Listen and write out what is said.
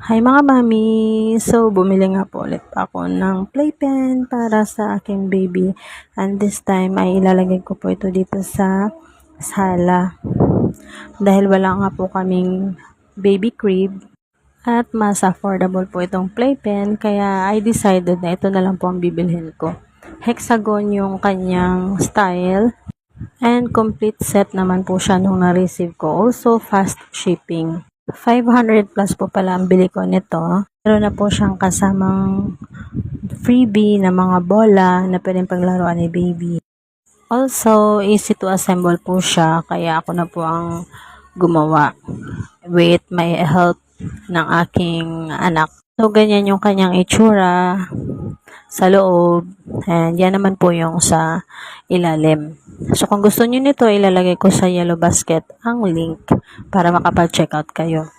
Hi mga mami! So, bumili nga po ulit ako ng playpen para sa aking baby. And this time ay ilalagay ko po ito dito sa sala. Dahil wala nga po kaming baby crib at mas affordable po itong playpen. Kaya I decided na ito na lang po ang bibilhin ko. Hexagon yung kanyang style. And complete set naman po siya nung na-receive ko. Also fast shipping. 500 plus po pala ang bili ko nito. Meron na po siyang kasamang freebie na mga bola na pwedeng paglaruan ni baby. Also, easy to assemble po siya. Kaya ako na po ang gumawa with my help ng aking anak. So, ganyan yung kanyang itsura sa loob. And yan naman po yung sa ilalim. So, kung gusto niyo nito, ilalagay ko sa yellow basket ang link para makapag-check out kayo.